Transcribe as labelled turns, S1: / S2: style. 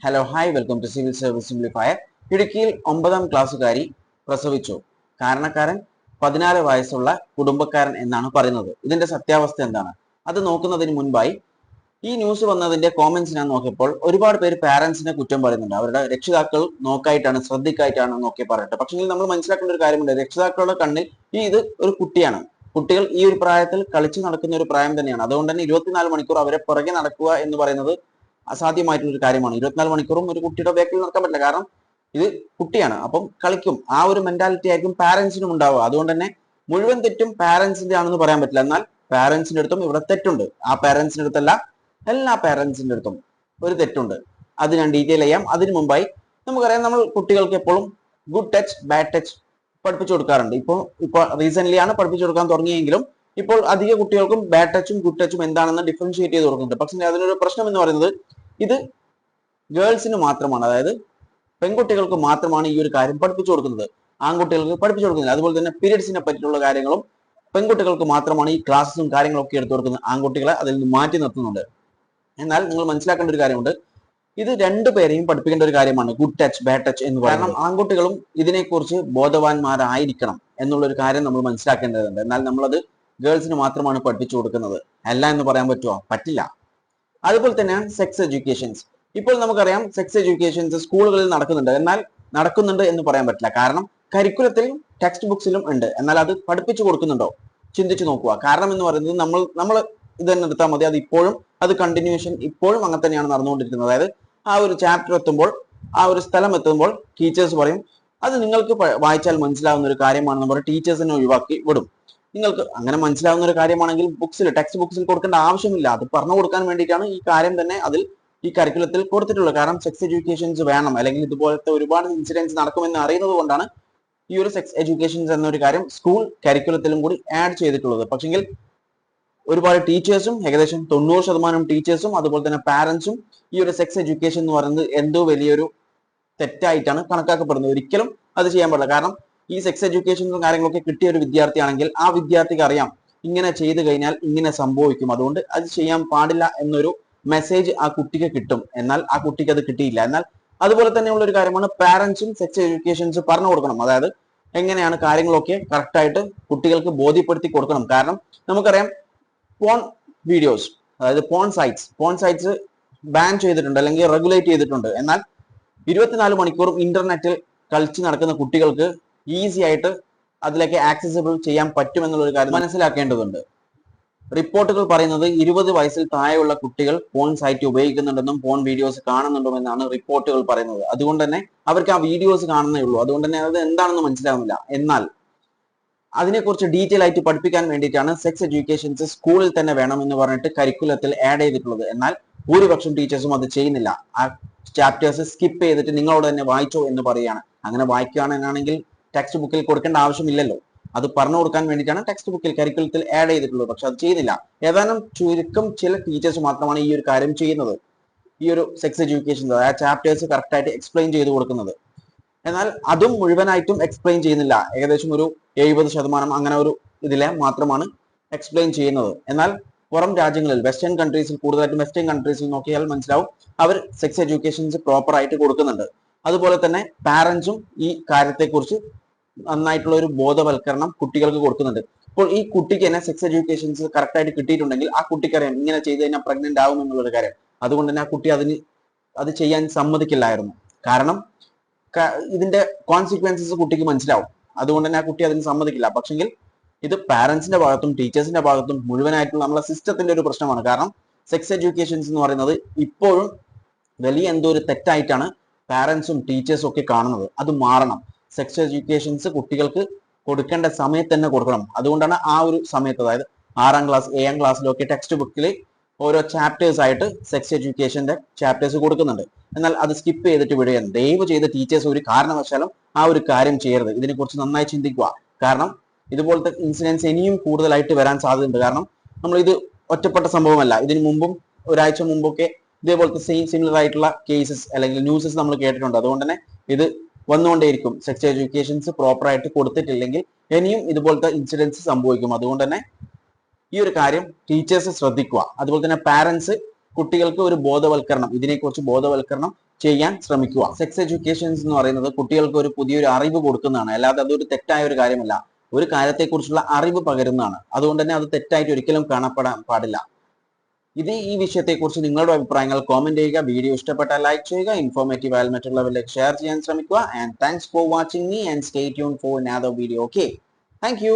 S1: Hello hi welcome to civil service simplifier. ഇടുക്കിയിൽ 9ാം ക്ലാസ്സുകാരി പ്രസവിച്ചു. കാരണക്കാരൻ 14 വയസ്സുള്ള കുടുംബക്കാരൻ എന്നാണ് പറയുന്നത്. ഇതിന്റെ സത്യാവസ്ഥ എന്താണ്? അത് നോക്കുന്നതിന് മുൻപായി ഈ ന്യൂസ് വന്നതിന്റെ കോമന്റ്സ് ഞാൻ നോക്കിയപ്പോൾ ഒരുപാട് പേര് പാരന്റ്സിനെ കുറ്റം പറയുന്നുണ്ട്. അവരുടെ രക്ഷിതാക്കൾ നോക്കായിട്ടാണ്, ശ്രദ്ധിക്കായിട്ടാണ് എന്നൊക്കെ പറയട്ടെ. പക്ഷേ നമ്മൾ മനസ്സിലാക്കേണ്ട ഒരു കാര്യമുണ്ട്. രക്ഷിതാക്കളുടെ കണ്ണിൽ ഇത് ഒരു കുട്ടിയാണ്. കുട്ടികൾ ഈ ഒരു പ്രായത്തിൽ കളിച്ചു നടക്കുന്ന ഒരു പ്രായം തന്നെയാണ്. അതുകൊണ്ട് തന്നെ 24 മണിക്കൂർ അവരെ പുറകെ നടക്കുക എന്ന് പറയുന്നത് അസാധ്യമായിട്ടുള്ള ഒരു കാര്യമാണ്. 24 മണിക്കൂറും ഒരു കുട്ടിയുടെ ബാക്കിൽ നടക്കാൻ പറ്റില്ല. കാരണം ഇത് കുട്ടിയാണ്, അപ്പം കളിക്കും. ആ ഒരു മെന്റാലിറ്റി ആയിരിക്കും പാരന്റ്സിനും ഉണ്ടാവുക. അതുകൊണ്ട് തന്നെ മുഴുവൻ തെറ്റും പാരന്റ്സിന്റെ ആണെന്ന് പറയാൻ പറ്റില്ല. എന്നാൽ പാരന്റ്സിന്റെ അടുത്തും ഇവിടെ തെറ്റുണ്ട്. ആ പാരന്റ്സിന്റെ അടുത്തല്ല, എല്ലാ പാരന്റ്സിന്റെ അടുത്തും ഒരു തെറ്റുണ്ട്. അത് ഞാൻ ഡീറ്റെയിൽ ചെയ്യാം. അതിനു മുമ്പായി നമുക്കറിയാം, നമ്മൾ കുട്ടികൾക്ക് എപ്പോഴും ഗുഡ് ടച്ച് ബാഡ് ടച്ച് പഠിപ്പിച്ചു കൊടുക്കാറുണ്ട്. ഇപ്പോൾ റീസെന്റ് ആണ് പഠിപ്പിച്ചു കൊടുക്കാൻ തുടങ്ങിയെങ്കിലും ഇപ്പോൾ അധിക കുട്ടികൾക്കും ബാഡ് ടച്ചും ഗുഡ് ടച്ചും എന്താണെന്ന് ഡിഫറൻഷിയേറ്റ് ചെയ്ത് കൊടുക്കുന്നുണ്ട്. പക്ഷേ അതിനൊരു പ്രശ്നം എന്ന് പറയുന്നത്, ഇത് ഗേൾസിന് മാത്രമാണ്. അതായത് പെൺകുട്ടികൾക്ക് മാത്രമാണ് ഈ ഒരു കാര്യം പഠിപ്പിച്ചു കൊടുക്കുന്നത്. ആൺകുട്ടികൾക്ക് പഠിപ്പിച്ചു കൊടുക്കുന്നില്ല. അതുപോലെ തന്നെ പീരിയഡ്സിനെ പറ്റിയുള്ള കാര്യങ്ങളും പെൺകുട്ടികൾക്ക് മാത്രമാണ് ഈ ക്ലാസ്സും കാര്യങ്ങളൊക്കെ എടുത്തു കൊടുക്കുന്നത്. ആൺകുട്ടികളെ അതിൽ നിന്ന് മാറ്റി നിർത്തുന്നുണ്ട്. എന്നാൽ നിങ്ങൾ മനസ്സിലാക്കേണ്ട ഒരു കാര്യമുണ്ട്, ഇത് രണ്ടുപേരെയും പഠിപ്പിക്കേണ്ട ഒരു കാര്യമാണ് ഗുഡ് ടച്ച് ബാഡ് ടച്ച് എന്ന് പറയുന്നത്. കാരണം ആൺകുട്ടികളും ഇതിനെക്കുറിച്ച് ബോധവാന്മാരായിരിക്കണം എന്നുള്ള ഒരു കാര്യം നമ്മൾ മനസ്സിലാക്കേണ്ടതുണ്ട്. എന്നാൽ നമ്മളത് ഗേൾസിന് മാത്രമാണ് പഠിപ്പിച്ചു കൊടുക്കുന്നത്. അല്ല എന്ന് പറയാൻ പറ്റുമോ? പറ്റില്ല. അതുപോലെ തന്നെയാണ് സെക്സ് എഡ്യൂക്കേഷൻസ്. ഇപ്പോൾ നമുക്കറിയാം, സെക്സ് എഡ്യൂക്കേഷൻസ് സ്കൂളുകളിൽ നടക്കുന്നുണ്ട്. എന്നാൽ നടക്കുന്നുണ്ട് എന്ന് പറയാൻ പറ്റില്ല. കാരണം കരിക്കുലത്തിലും ടെക്സ്റ്റ് ബുക്സിലും ഉണ്ട്. എന്നാൽ അത് പഠിപ്പിച്ചു കൊടുക്കുന്നുണ്ടോ? ചിന്തിച്ചു നോക്കുക. കാരണം എന്ന് പറയുന്നത്, നമ്മൾ ഇത് തന്നെ എടുത്താൽ മതി. അത് ഇപ്പോഴും അത് കണ്ടിന്യൂഷൻ ഇപ്പോഴും അങ്ങനെ തന്നെയാണ് നടന്നുകൊണ്ടിരിക്കുന്നത്. അതായത് ആ ഒരു ചാപ്റ്റർ എത്തുമ്പോൾ, ആ ഒരു സ്ഥലം എത്തുമ്പോൾ ടീച്ചേഴ്സ് പറയും അത് നിങ്ങൾക്ക് വായിച്ചാൽ മനസ്സിലാവുന്ന ഒരു കാര്യമാണെന്ന് പറയും. ടീച്ചേഴ്സിനെ ഒഴിവാക്കി വിടും. നിങ്ങൾക്ക് അങ്ങനെ മനസ്സിലാവുന്ന ഒരു കാര്യമാണെങ്കിൽ ടെക്സ്റ്റ് ബുക്സിൽ കൊടുക്കേണ്ട ആവശ്യമില്ല. അത് പറഞ്ഞു കൊടുക്കാൻ വേണ്ടിയിട്ടാണ് ഈ കാര്യം തന്നെ അതിൽ ഈ കരിക്കുലത്തിൽ കൊടുത്തിട്ടുള്ളത്. കാരണം സെക്സ് എഡ്യൂക്കേഷൻസ് വേണം, അല്ലെങ്കിൽ ഇതുപോലത്തെ ഒരുപാട് ഇൻസിഡൻസ് നടക്കുമെന്ന് അറിയുന്നത് കൊണ്ടാണ് ഈ ഒരു സെക്സ് എഡ്യൂക്കേഷൻസ് എന്നൊരു കാര്യം സ്കൂൾ കരിക്കുലത്തിലും കൂടി ആഡ് ചെയ്തിട്ടുള്ളത്. പക്ഷെങ്കിൽ ഒരുപാട് ടീച്ചേഴ്സും, ഏകദേശം 90% ടീച്ചേഴ്സും അതുപോലെ തന്നെ പാരന്റ്സും ഈ ഒരു സെക്സ് എഡ്യൂക്കേഷൻ എന്ന് പറയുന്നത് എന്തോ വലിയൊരു തെറ്റായിട്ടാണ് കണക്കാക്കപ്പെടുന്നത്. ഒരിക്കലും അത് ചെയ്യാൻ പാടില്ല. കാരണം ഈ സെക്സ് എഡ്യൂക്കേഷനും കാര്യങ്ങളൊക്കെ കിട്ടിയ ഒരു വിദ്യാർത്ഥിയാണെങ്കിൽ ആ വിദ്യാർത്ഥിക്ക് അറിയാം ഇങ്ങനെ ചെയ്തു കഴിഞ്ഞാൽ ഇങ്ങനെ സംഭവിക്കും, അതുകൊണ്ട് അത് ചെയ്യാൻ പാടില്ല എന്നൊരു മെസ്സേജ് ആ കുട്ടിക്ക് കിട്ടും. എന്നാൽ ആ കുട്ടിക്ക് അത് കിട്ടിയില്ല. എന്നാൽ അതുപോലെ തന്നെയുള്ള ഒരു കാര്യമാണ് പാരന്റ്സും സെക്സ് എഡ്യൂക്കേഷൻസ് പറഞ്ഞു കൊടുക്കണം. അതായത് എങ്ങനെയാണ് കാര്യങ്ങളൊക്കെ കറക്റ്റായിട്ട് കുട്ടികൾക്ക് ബോധ്യപ്പെടുത്തി കൊടുക്കണം. കാരണം നമുക്കറിയാം, പോൺ വീഡിയോസ്, അതായത് പോൺ സൈറ്റ്സ് ബാൻ ചെയ്തിട്ടുണ്ട്, അല്ലെങ്കിൽ റെഗുലേറ്റ് ചെയ്തിട്ടുണ്ട്. എന്നാൽ 24 മണിക്കൂറും ഇന്റർനെറ്റിൽ കളിച്ച് നടക്കുന്ന കുട്ടികൾക്ക് ഈസി ആയിട്ട് അതിലേക്ക് ആക്സസിബിൾ ചെയ്യാൻ പറ്റുമെന്നുള്ള ഒരു കാര്യം മനസ്സിലാക്കേണ്ടതുണ്ട്. റിപ്പോർട്ടുകൾ പറയുന്നത് 20 വയസ്സിൽ താഴെയുള്ള കുട്ടികൾ പോൺ സൈറ്റ് ഉപയോഗിക്കുന്നുണ്ടെന്നും പോൺ വീഡിയോസ് കാണുന്നുണ്ടെന്നാണ് റിപ്പോർട്ടുകൾ പറയുന്നത്. അതുകൊണ്ട് തന്നെ അവർക്ക് ആ വീഡിയോസ് കാണുന്നേ ഉള്ളൂ. അതുകൊണ്ട് തന്നെ അത് എന്താണെന്ന് മനസ്സിലാവുന്നില്ല. എന്നാൽ അതിനെക്കുറിച്ച് ഡീറ്റെയിൽ ആയിട്ട് പഠിപ്പിക്കാൻ വേണ്ടിയിട്ടാണ് സെക്സ് എഡ്യൂക്കേഷൻസ് സ്കൂളിൽ തന്നെ വേണമെന്ന് പറഞ്ഞിട്ട് കരിക്കുലത്തിൽ ആഡ് ചെയ്തിട്ടുള്ളത്. എന്നാൽ ഭൂരിപക്ഷം ടീച്ചേഴ്സും അത് ചെയ്യുന്നില്ല. ആ ചാപ്റ്റേഴ്സ് സ്കിപ്പ് ചെയ്തിട്ട് നിങ്ങളോട് തന്നെ വായിച്ചോ എന്ന് പറയുകയാണ്. അങ്ങനെ വായിക്കുകയാണെങ്കിൽ ടെക്സ്റ്റ് ബുക്കിൽ കൊടുക്കേണ്ട ആവശ്യമില്ലല്ലോ. അത് പറഞ്ഞു കൊടുക്കാൻ വേണ്ടിയിട്ടാണ് ടെക്സ്റ്റ് ബുക്കിൽ കരിക്കുലത്തിൽ ആഡ് ചെയ്തിട്ടുള്ളത്. പക്ഷെ അത് ചെയ്യുന്നില്ല. ഏതാനും ചുരുക്കം ചില ടീച്ചേഴ്സ് മാത്രമാണ് ഈ ഒരു കാര്യം ചെയ്യുന്നത്. ഈ ഒരു സെക്സ് എഡ്യൂക്കേഷൻ ആ ചാപ്റ്റേഴ്സ് കറക്റ്റ് ആയിട്ട് എക്സ്പ്ലെയിൻ ചെയ്ത് കൊടുക്കുന്നത്. എന്നാൽ അതും മുഴുവനായിട്ടും എക്സ്പ്ലെയിൻ ചെയ്യുന്നില്ല. ഏകദേശം ഒരു 70% അങ്ങനെ ഒരു ഇതിലെ മാത്രമാണ് എക്സ്പ്ലെയിൻ ചെയ്യുന്നത്. എന്നാൽ പുറം രാജ്യങ്ങളിൽ, വെസ്റ്റേൺ കൺട്രീസിൽ, കൂടുതലായിട്ടും വെസ്റ്റേൺ കൺട്രീസിൽ നോക്കിയാൽ മനസ്സിലാവും അവർ സെക്സ് എഡ്യൂക്കേഷൻസ് പ്രോപ്പർ ആയിട്ട് കൊടുക്കുന്നുണ്ട്. അതുപോലെ തന്നെ പാരന്റ്സും ഈ കാര്യത്തെക്കുറിച്ച് നന്നായിട്ടുള്ള ഒരു ബോധവൽക്കരണം കുട്ടികൾക്ക് കൊടുക്കുന്നുണ്ട്. ഇപ്പോൾ ഈ കുട്ടിക്ക് തന്നെ സെക്സ് എഡ്യൂക്കേഷൻസ് കറക്റ്റ് ആയിട്ട് കിട്ടിയിട്ടുണ്ടെങ്കിൽ ആ കുട്ടിക്കറിയാം ഇങ്ങനെ ചെയ്ത് കഴിഞ്ഞാൽ പ്രഗ്നന്റ് ആവും എന്നുള്ളൊരു കാര്യം. അതുകൊണ്ട് തന്നെ ആ കുട്ടി അത് ചെയ്യാൻ സമ്മതിക്കില്ലായിരുന്നു. കാരണം ഇതിന്റെ കോൺസിക്വൻസസ് കുട്ടിക്ക് മനസ്സിലാവും. അതുകൊണ്ട് തന്നെ ആ കുട്ടി അതിന് സമ്മതിക്കില്ല. പക്ഷെങ്കിൽ ഇത് പാരന്റ്സിന്റെ ഭാഗത്തും ടീച്ചേഴ്സിന്റെ ഭാഗത്തും മുഴുവനായിട്ടുള്ള നമ്മളെ സിസ്റ്റത്തിന്റെ ഒരു പ്രശ്നമാണ്. കാരണം സെക്സ് എഡ്യൂക്കേഷൻസ് എന്ന് പറയുന്നത് ഇപ്പോഴും വലിയ എന്തോ ഒരു തെറ്റായിട്ടാണ് പാരന്റ്സും ടീച്ചേഴ്സും ഒക്കെ കാണുന്നത്. അത് മാറണം. സെക്സ് എഡ്യൂക്കേഷൻസ് കുട്ടികൾക്ക് കൊടുക്കേണ്ട സമയത്ത് തന്നെ കൊടുക്കണം. അതുകൊണ്ടാണ് ആ ഒരു സമയത്ത്, അതായത് 6ാം ക്ലാസ് 7ാം ക്ലാസ്സിലൊക്കെ ടെക്സ്റ്റ് ബുക്കിൽ ഓരോ ചാപ്റ്റേഴ്സ് ആയിട്ട് സെക്സ് എഡ്യൂക്കേഷന്റെ ചാപ്റ്റേഴ്സ് കൊടുക്കുന്നുണ്ട്. എന്നാൽ അത് സ്കിപ്പ് ചെയ്തിട്ട് വിടുകയാണ്. ദയവ് ചെയ്ത് ടീച്ചേഴ്സ് ഒരു കാരണവശാലും ആ ഒരു കാര്യം ചെയ്യരുത്. ഇതിനെക്കുറിച്ച് നന്നായി ചിന്തിക്കുക. കാരണം ഇതുപോലത്തെ ഇൻസിഡൻസ് ഇനിയും കൂടുതലായിട്ട് വരാൻ സാധ്യതയുണ്ട്. കാരണം നമ്മൾ ഇത് ഒറ്റപ്പെട്ട സംഭവമല്ല. ഇതിനു മുമ്പും ഒരാഴ്ച മുമ്പൊക്കെ ഇതേപോലത്തെ സിമിലർ ആയിട്ടുള്ള കേസസ് അല്ലെങ്കിൽ ന്യൂസസ് നമ്മൾ കേട്ടിട്ടുണ്ട്. അതുകൊണ്ട് തന്നെ ഇത് വന്നുകൊണ്ടേയിരിക്കും. സെക്സ് എഡ്യൂക്കേഷൻസ് പ്രോപ്പർ ആയിട്ട് കൊടുത്തിട്ടില്ലെങ്കിൽ ഇനിയും ഇതുപോലത്തെ ഇൻസിഡൻസ് സംഭവിക്കും. അതുകൊണ്ട് തന്നെ ഈ ഒരു കാര്യം ടീച്ചേഴ്സ് ശ്രദ്ധിക്കുക. അതുപോലെ തന്നെ പാരന്റ്സ് കുട്ടികൾക്ക് ഒരു ബോധവൽക്കരണം, ഇതിനെക്കുറിച്ച് ബോധവൽക്കരണം ചെയ്യാൻ ശ്രമിക്കുക. സെക്സ് എഡ്യൂക്കേഷൻസ് എന്ന് പറയുന്നത് കുട്ടികൾക്ക് ഒരു പുതിയൊരു അറിവ് കൊടുക്കുന്നതാണ്, അല്ലാതെ അതൊരു തെറ്റായ ഒരു കാര്യമല്ല. ഒരു കാര്യത്തെക്കുറിച്ചുള്ള അറിവ് പകരുന്നതാണ്. അതുകൊണ്ട് തന്നെ അത് തെറ്റായിട്ട് ഒരിക്കലും കാണപ്പെടാൻ പാടില്ല. ഈ വിഷയത്തെക്കുറിച്ച് നിങ്ങളുടെ അഭിപ്രായങ്ങൾ കോമെന്റ് ചെയ്യുക. വീഡിയോ ഇഷ്ടപ്പെട്ടാൽ ലൈക്ക് ചെയ്യുക. ഇൻഫോർമേറ്റീവ് ആയാൽ മറ്റുള്ളവരിലേക്ക് ഷെയർ ചെയ്യാൻ ശ്രമിക്കുക. And thanks for watching me and stay tune four another video. Okay, thank you.